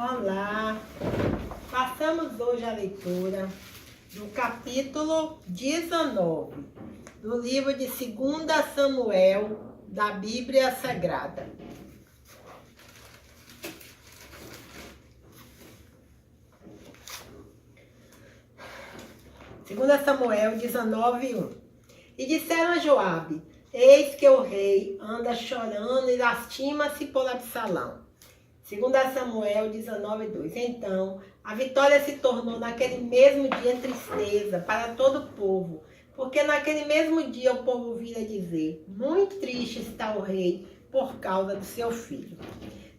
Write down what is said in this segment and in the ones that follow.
Olá! Passamos hoje a leitura do capítulo 19 do livro de 2 Samuel da Bíblia Sagrada. Segunda Samuel 19:1. E disseram a Joabe: eis que o rei anda chorando e lastima-se por Absalão. 2 Samuel 19:2. Então, a vitória se tornou naquele mesmo dia tristeza para todo o povo, porque naquele mesmo dia o povo vira dizer: muito triste está o rei por causa do seu filho.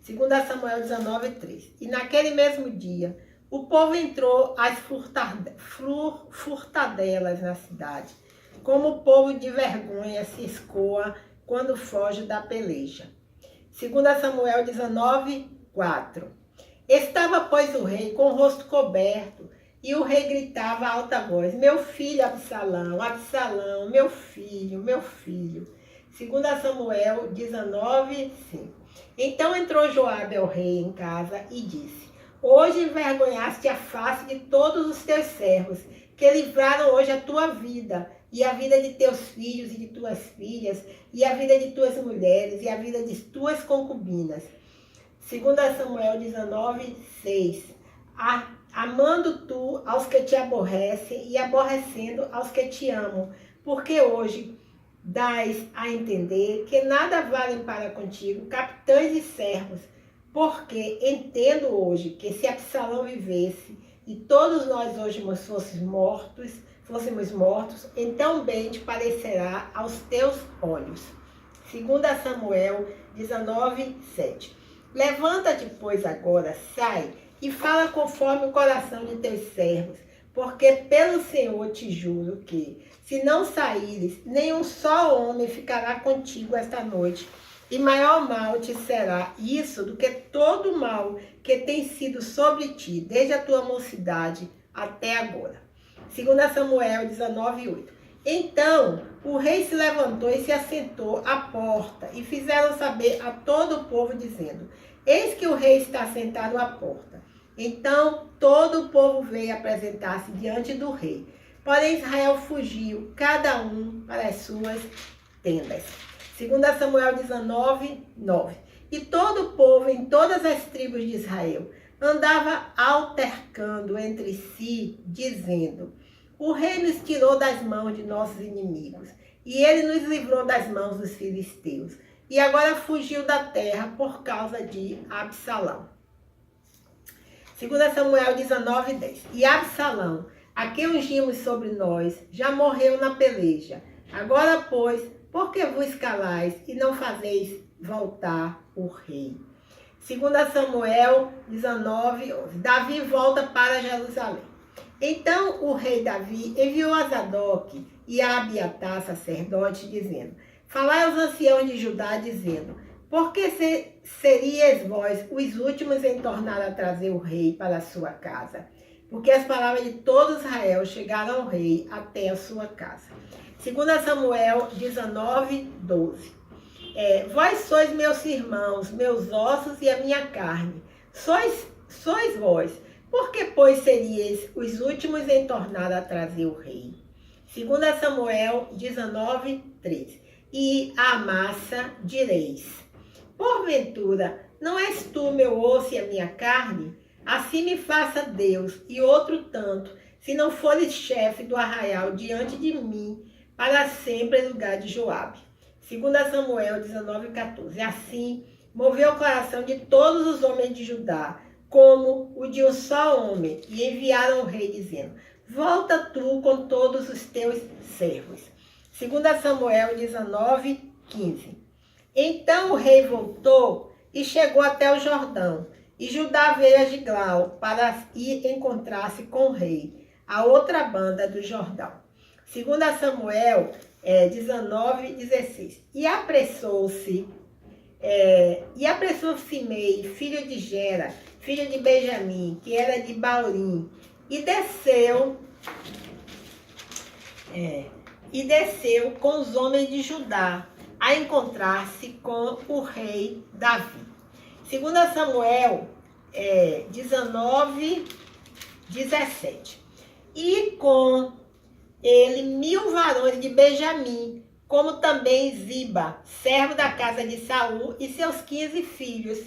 2 Samuel 19:3. E naquele mesmo dia, o povo entrou às furtadelas na cidade, como o povo de vergonha se escoa quando foge da peleja. 2 Samuel 19:4. Estava, pois, o rei com o rosto coberto, e o rei gritava a alta voz: meu filho Absalão, Absalão, meu filho, meu filho. 2 Samuel 19:5. Então entrou Joabe ao rei em casa e disse: hoje envergonhaste a face de todos os teus servos, que livraram hoje a tua vida, e a vida de teus filhos e de tuas filhas, e a vida de tuas mulheres, e a vida de tuas concubinas. 2 Samuel 19:6. Amando tu aos que te aborrecem, e aborrecendo aos que te amam, porque hoje dás a entender que nada valem para contigo capitães e servos, porque entendo hoje que se Absalão vivesse, e todos nós hoje fôssemos mortos, então bem te parecerá aos teus olhos. 2 Samuel 19:7. Levanta-te, pois, agora, sai, e fala conforme o coração de teus servos, porque pelo Senhor te juro que, se não saíres, nenhum só homem ficará contigo esta noite, e maior mal te será isso do que todo o mal que tem sido sobre ti, desde a tua mocidade até agora. 2 Samuel 19:8. Então o rei se levantou e se assentou à porta, e fizeram saber a todo o povo, dizendo: eis que o rei está sentado à porta. Então todo o povo veio apresentar-se diante do rei. Porém Israel fugiu, cada um para as suas tendas. 2 Samuel 19:9. E todo o povo em todas as tribos de Israel andava altercando entre si, dizendo: o rei nos tirou das mãos de nossos inimigos, e ele nos livrou das mãos dos filisteus, e agora fugiu da terra por causa de Absalão. 2 Samuel 19:10. E Absalão, a quem ungimos sobre nós, já morreu na peleja. Agora, pois, por que vos calais e não fazeis voltar o rei? 2 Samuel 19:11. Davi volta para Jerusalém. Então o rei Davi enviou a Zadoque e a Abiatar, sacerdote, dizendo: falai aos anciãos de Judá, dizendo: por que seríeis vós os últimos em tornar a trazer o rei para a sua casa? Porque as palavras de todo Israel chegaram ao rei até a sua casa. 2 Samuel 19:12. Vós sois meus irmãos, meus ossos e a minha carne. Sois vós. Por que, pois, seríeis os últimos em tornar a trazer o rei? 2 Samuel 19:13. E a Amasa direis: porventura, não és tu meu osso e a minha carne? Assim me faça Deus, e outro tanto, se não fores chefe do arraial diante de mim, para sempre em lugar de Joabe. 2 Samuel 19:14. Assim moveu o coração de todos os homens de Judá, como o de um só homem, e enviaram o rei, dizendo: volta tu com todos os teus servos. 2 Samuel 19:15. Então o rei voltou e chegou até o Jordão, e Judá veio a Gilgal para ir encontrar-se com o rei, a outra banda do Jordão. 2 Samuel 19:16. E apressou-se Simei, filho de Gera, filho de Benjamim, que era de Baurim, e desceu com os homens de Judá a encontrar-se com o rei Davi. 2 Samuel 19, 17. E com ele 1000 varões de Benjamim, como também Ziba, servo da casa de Saul, e seus 15 filhos,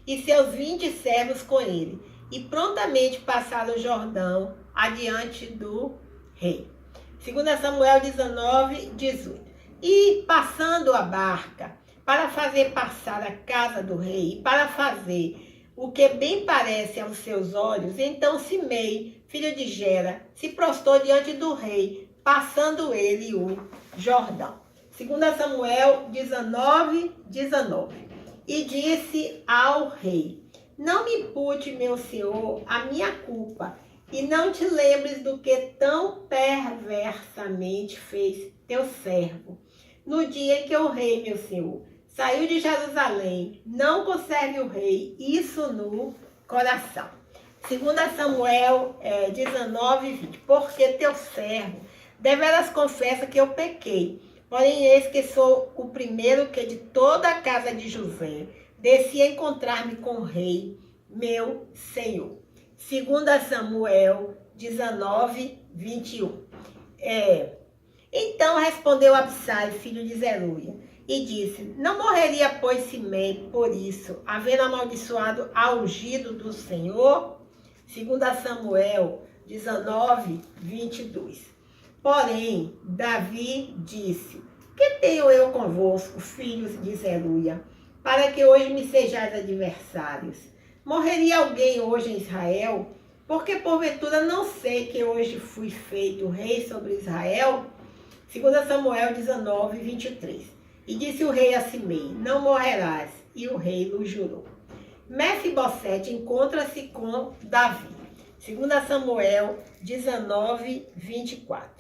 e seus 20 servos com ele. E prontamente passaram o Jordão adiante do rei. 2 Samuel 19, 18. E passando a barca, para fazer passar a casa do rei, e para fazer o que bem parece aos seus olhos, então Simei, filho de Gera, se prostrou diante do rei, passando ele o Jordão. 2 Samuel 19, 19. E disse ao rei: não me impute, meu senhor, a minha culpa, e não te lembres do que tão perversamente fez teu servo. No dia em que o rei, meu senhor, saiu de Jerusalém, não conserve o rei isso no coração. 2 Samuel 19, 20. Porque teu servo deveras confessa que eu pequei, porém eis que sou o primeiro que de toda a casa de José desci a encontrar-me com o rei, meu senhor. 2 Samuel 19, 21. Então respondeu Absai, filho de Zeruia, e disse: não morreria, pois, Simei por isso, havendo amaldiçoado ao ungido do Senhor? 2 Samuel 19, 22. Porém, Davi disse: que tenho eu convosco, filhos de Zeruia, para que hoje me sejais adversários? Morreria alguém hoje em Israel? Porque porventura não sei que hoje fui feito rei sobre Israel? 2 Samuel 19, 23. E disse o rei a Simei: não morrerás. E o rei lhe jurou. Mefibosete encontra-se com Davi. 2 Samuel 19, 24.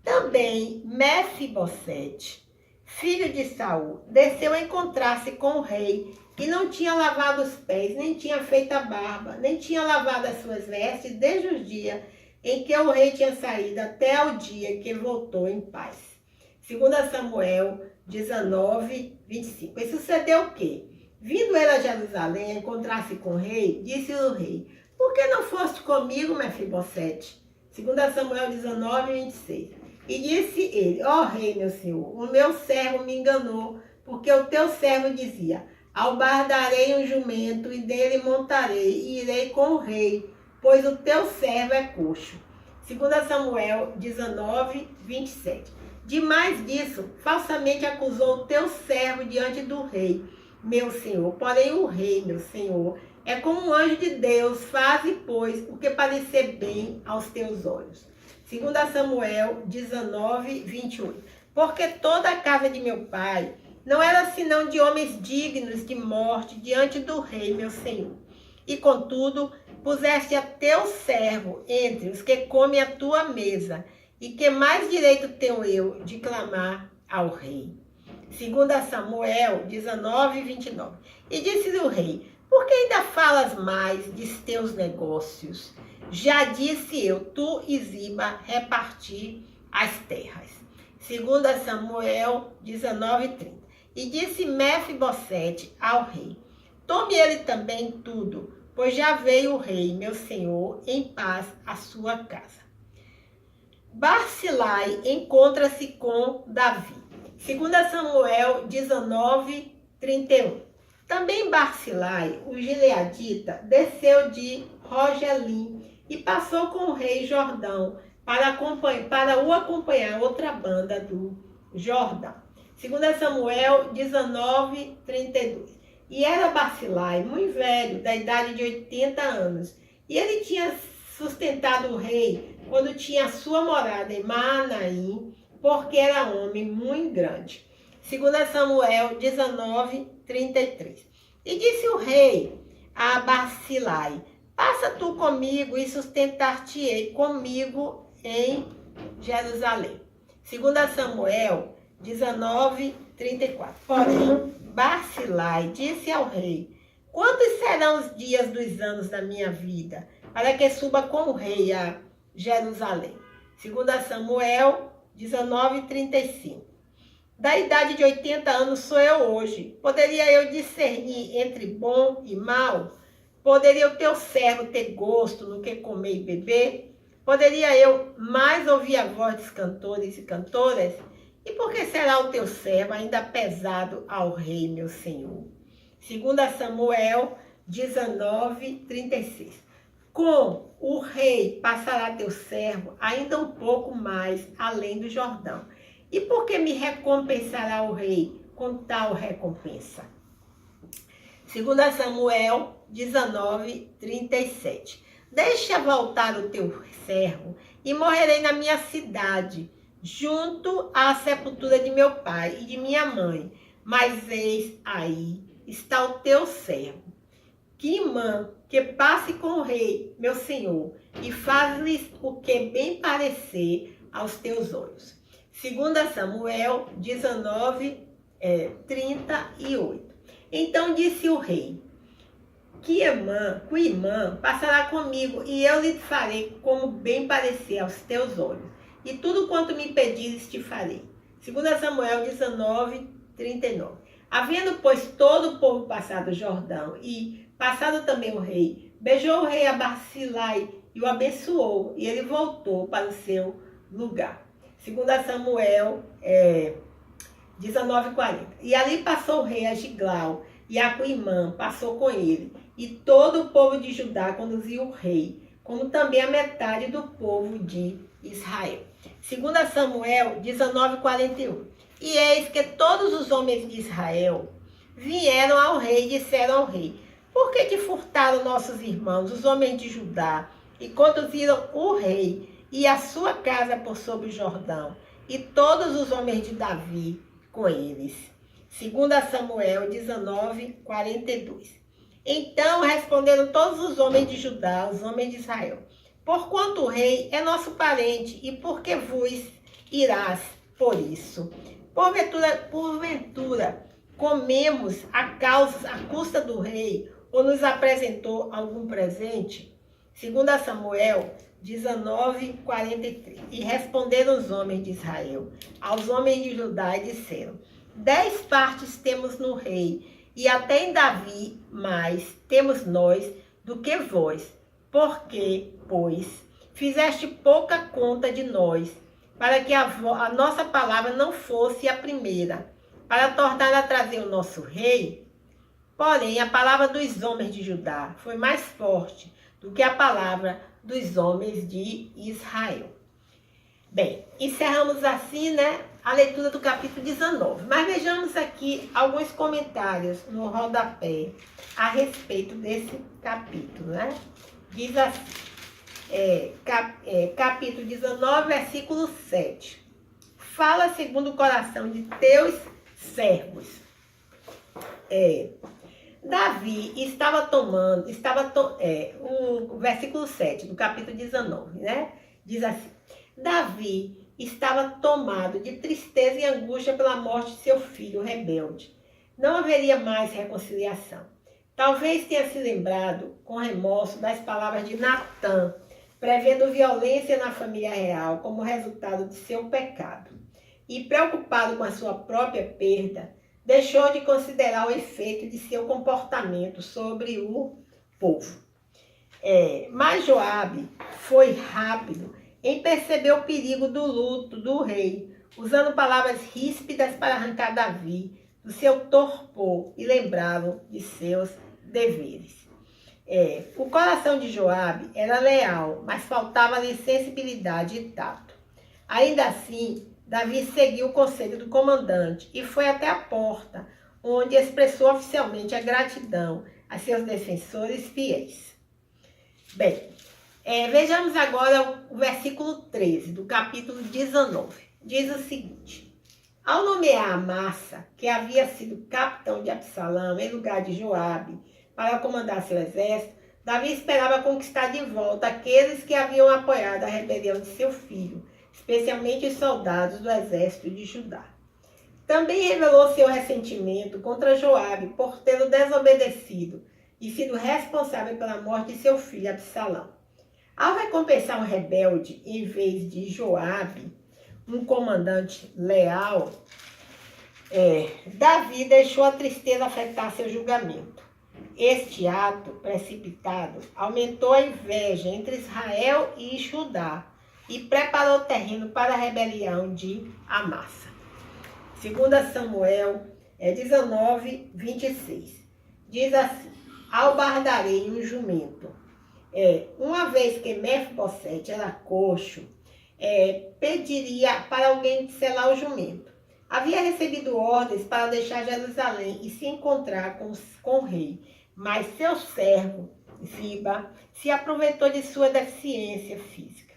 Também Mefibosete, filho de Saul, desceu a encontrar-se com o rei, que não tinha lavado os pés, nem tinha feito a barba, nem tinha lavado as suas vestes, desde o dia em que o rei tinha saído até o dia que voltou em paz. 2 Samuel 19, 25. E sucedeu o quê? Vindo ele a Jerusalém a encontrar-se com o rei, disse o rei: por que não foste comigo, Mefibosete? 2 Samuel 19, 26. E disse ele: ó rei, meu senhor, o meu servo me enganou, porque o teu servo dizia: albardarei um jumento e dele montarei e irei com o rei, pois o teu servo é coxo. 2 Samuel 19, 27. Demais disso, falsamente acusou o teu servo diante do rei, meu senhor. Porém o rei, meu senhor, é como um anjo de Deus, faze, pois, o que parecer bem aos teus olhos. 2 Samuel 19, 28. Porque toda a casa de meu pai não era senão de homens dignos de morte diante do rei, meu senhor. E contudo, puseste a teu servo entre os que comem a tua mesa, e que mais direito tenho eu de clamar ao rei? 2 Samuel 19, 29. E disse-lhe o rei: por que ainda falas mais de teus negócios? Já disse eu, tu e Ziba reparti as terras. 2 Samuel 19, 30. E disse Mefibosete ao rei: tome ele também tudo, pois já veio o rei, meu senhor, em paz à sua casa. Barzilai encontra-se com Davi. 2 Samuel 19, 31. Também Barzilai, o gileadita, desceu de Rogelim e passou com o rei Jordão para o acompanhar outra banda do Jordão. 2 Samuel 19, 32. E era Barzilai muito velho, da idade de 80 anos, e ele tinha sustentado o rei quando tinha a sua morada em Maanaim, porque era homem muito grande. 2 Samuel 19, 33. E disse o rei a Barzilai: passa tu comigo e sustentar-te-ei comigo em Jerusalém. 2 Samuel 19, 34. Porém, Barzilai disse ao rei: quantos serão os dias dos anos da minha vida, para que suba com o rei a Jerusalém? 2 Samuel 19, 35. Da idade de 80 anos sou eu hoje. Poderia eu discernir entre bom e mal? Poderia o teu servo ter gosto no que comer e beber? Poderia eu mais ouvir a voz dos cantores e cantoras? E por que será o teu servo ainda pesado ao rei, meu senhor? 2 Samuel 19, 36. Com o rei passará teu servo ainda um pouco mais além do Jordão. E por que me recompensará o rei com tal recompensa? 2 Samuel 19, 37. Deixa voltar o teu servo e morrerei na minha cidade, junto à sepultura de meu pai e de minha mãe. Mas eis aí está o teu servo. Quimã, que passe com o rei, meu senhor, e faz-lhes o que bem parecer aos teus olhos. 2 Samuel 19, 38. Então disse o rei, Quimã passará comigo, e eu lhe farei como bem parecer aos teus olhos. E tudo quanto me pedires te farei. 2 Samuel 19, 39. Havendo, pois, todo o povo passado o Jordão, e passado também o rei, beijou o rei a Barzilai e o abençoou, e ele voltou para o seu lugar. 2 Samuel 19:40. E ali passou o rei a Gilgal, e a Quimã passou com ele, e todo o povo de Judá conduziu o rei, como também a metade do povo de Israel. 2 Samuel 19:41. E eis que todos os homens de Israel vieram ao rei e disseram ao rei, por que te furtaram nossos irmãos, os homens de Judá, e conduziram o rei e a sua casa por sobre o Jordão, e todos os homens de Davi com eles? 2 Samuel 19:42. Então responderam todos os homens de Judá, os homens de Israel, porquanto o rei é nosso parente, e por que vos irás por isso? Porventura, comemos a custa do rei, ou nos apresentou algum presente? 2 Samuel 19:43. E responderam os homens de Israel aos homens de Judá e disseram, 10 partes temos no rei, e até em Davi mais temos nós do que vós. Porque, pois, fizeste pouca conta de nós, para que a nossa palavra não fosse a primeira, para tornar a trazer o nosso rei? Porém, a palavra dos homens de Judá foi mais forte do que a palavra dos homens de Israel. Bem, encerramos assim, a leitura do capítulo 19. Mas vejamos aqui alguns comentários no rodapé a respeito desse capítulo, Diz assim, capítulo 19, versículo 7. Fala segundo o coração de teus servos. Davi estava tomando, o versículo 7 do capítulo 19, Diz assim, Davi estava tomado de tristeza e angústia pela morte de seu filho rebelde. Não haveria mais reconciliação. Talvez tenha se lembrado com remorso das palavras de Natã, prevendo violência na família real como resultado de seu pecado. E preocupado com a sua própria perda, deixou de considerar o efeito de seu comportamento sobre o povo. Mas Joabe foi rápido em perceber o perigo do luto do rei, usando palavras ríspidas para arrancar Davi do seu torpor e lembrá-lo de seus deveres. O coração de Joabe era leal, mas faltava-lhe sensibilidade e tato. Ainda assim, Davi seguiu o conselho do comandante e foi até a porta, onde expressou oficialmente a gratidão a seus defensores fiéis. Bem, vejamos agora o versículo 13 do capítulo 19. Diz o seguinte, ao nomear Amasa, que havia sido capitão de Absalão em lugar de Joabe, para comandar seu exército, Davi esperava conquistar de volta aqueles que haviam apoiado a rebelião de seu filho, especialmente os soldados do exército de Judá. Também revelou seu ressentimento contra Joabe por tê-lo desobedecido e sido responsável pela morte de seu filho Absalão. Ao recompensar um rebelde em vez de Joabe, um comandante leal, Davi deixou a tristeza afetar seu julgamento. Este ato precipitado aumentou a inveja entre Israel e Judá e preparou o terreno para a rebelião de Amassa. 2 Samuel 19, 26. Diz assim: albardarei um jumento. Uma vez que Mefibosete era coxo, pediria para alguém selar o jumento. Havia recebido ordens para deixar Jerusalém e se encontrar com o rei, mas seu servo, Ziba, se aproveitou de sua deficiência física.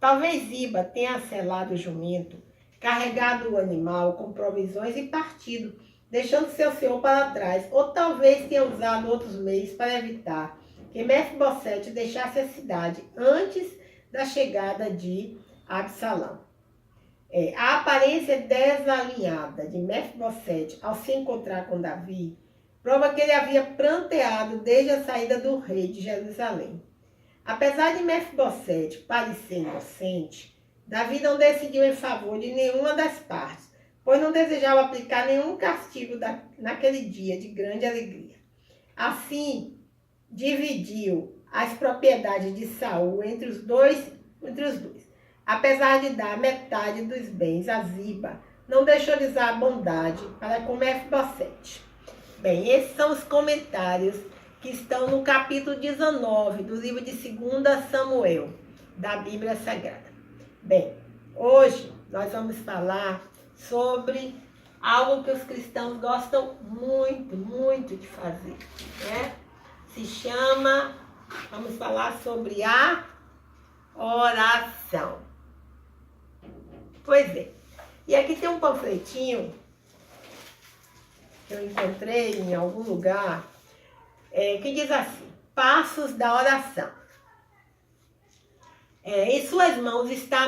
Talvez Ziba tenha selado o jumento, carregado o animal com provisões e partido, deixando seu senhor para trás, ou talvez tenha usado outros meios para evitar que Mefibosete deixasse a cidade antes da chegada de Absalão. A aparência desalinhada de Mefibosete ao se encontrar com Davi prova que ele havia pranteado desde a saída do rei de Jerusalém. Apesar de Mefibosete parecer inocente, Davi não decidiu em favor de nenhuma das partes, pois não desejava aplicar nenhum castigo naquele dia de grande alegria. Assim, dividiu as propriedades de Saul entre os dois. Apesar de dar metade dos bens a Ziba, não deixou de usar a bondade para com Mefibosete. Bem, esses são os comentários que estão no capítulo 19 do livro de 2 Samuel, da Bíblia Sagrada. Bem, hoje nós vamos falar sobre algo que os cristãos gostam muito, muito de fazer, né? Vamos falar sobre a oração. Pois é, e aqui tem um panfletinho que eu encontrei em algum lugar, que diz assim: Passos da Oração. Em suas mãos está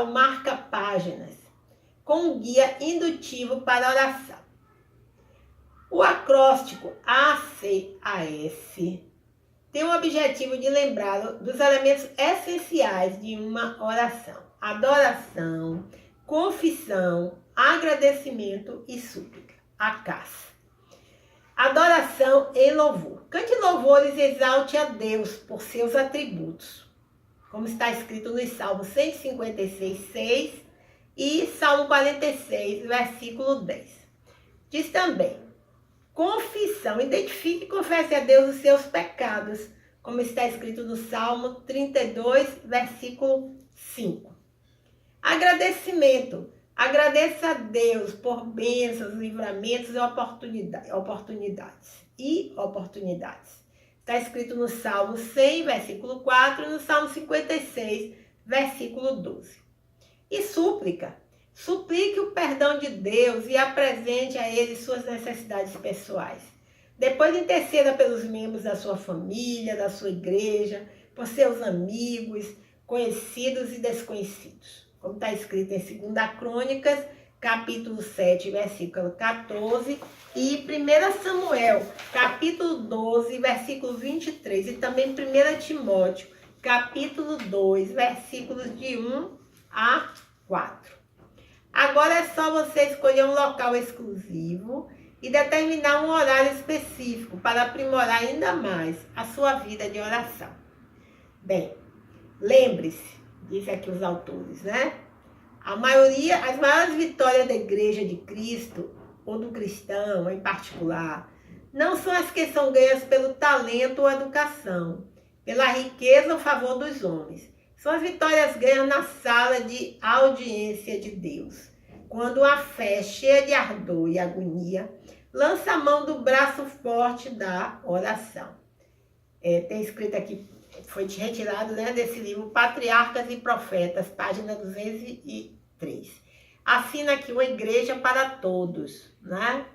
o marca-páginas, com um guia indutivo para a oração. O acróstico ACAS tem o objetivo de lembrar dos elementos essenciais de uma oração: adoração, confissão, agradecimento e súplica. ACAS. Adoração em louvor. Cante louvores e exalte a Deus por seus atributos, como está escrito nos Salmos 156, 6 e Salmo 46, versículo 10. Diz também: confissão. Identifique e confesse a Deus os seus pecados, como está escrito no Salmo 32, versículo 5. Agradecimento. Agradeça a Deus por bênçãos, livramentos e oportunidades. Está escrito no Salmo 100, versículo 4 e no Salmo 56, versículo 12. E súplica. Suplique o perdão de Deus e apresente a Ele suas necessidades pessoais. Depois interceda pelos membros da sua família, da sua igreja, por seus amigos, conhecidos e desconhecidos. Como está escrito em 2 Crônicas, capítulo 7, versículo 14, e 1 Samuel, capítulo 12, versículo 23, e também 1 Timóteo, capítulo 2, versículos de 1 a 4. Agora é só você escolher um local exclusivo e determinar um horário específico para aprimorar ainda mais a sua vida de oração. Bem, lembre-se, diz aqui os autores, né? As maiores vitórias da Igreja de Cristo, ou do cristão em particular, não são as que são ganhas pelo talento ou educação, pela riqueza ou favor dos homens. São as vitórias ganhas na sala de audiência de Deus, quando a fé, cheia de ardor e agonia, lança a mão do braço forte da oração. Tem escrito aqui, foi retirado, né, desse livro Patriarcas e Profetas, página 203. Assina aqui uma Igreja para Todos, né?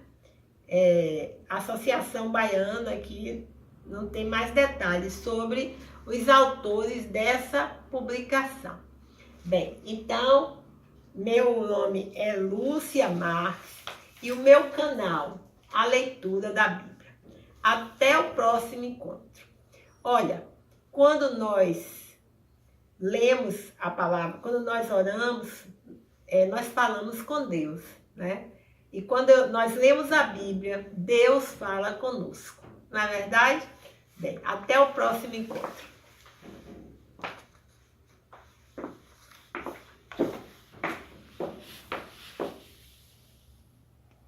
Associação Baiana, aqui não tem mais detalhes sobre os autores dessa publicação. Bem, então, meu nome é Lúcia Marques e o meu canal, A Leitura da Bíblia. Até o próximo encontro. Olha, quando nós lemos a palavra, quando nós oramos, nós falamos com Deus, né? E quando nós lemos a Bíblia, Deus fala conosco. Não é verdade? Bem, até o próximo encontro.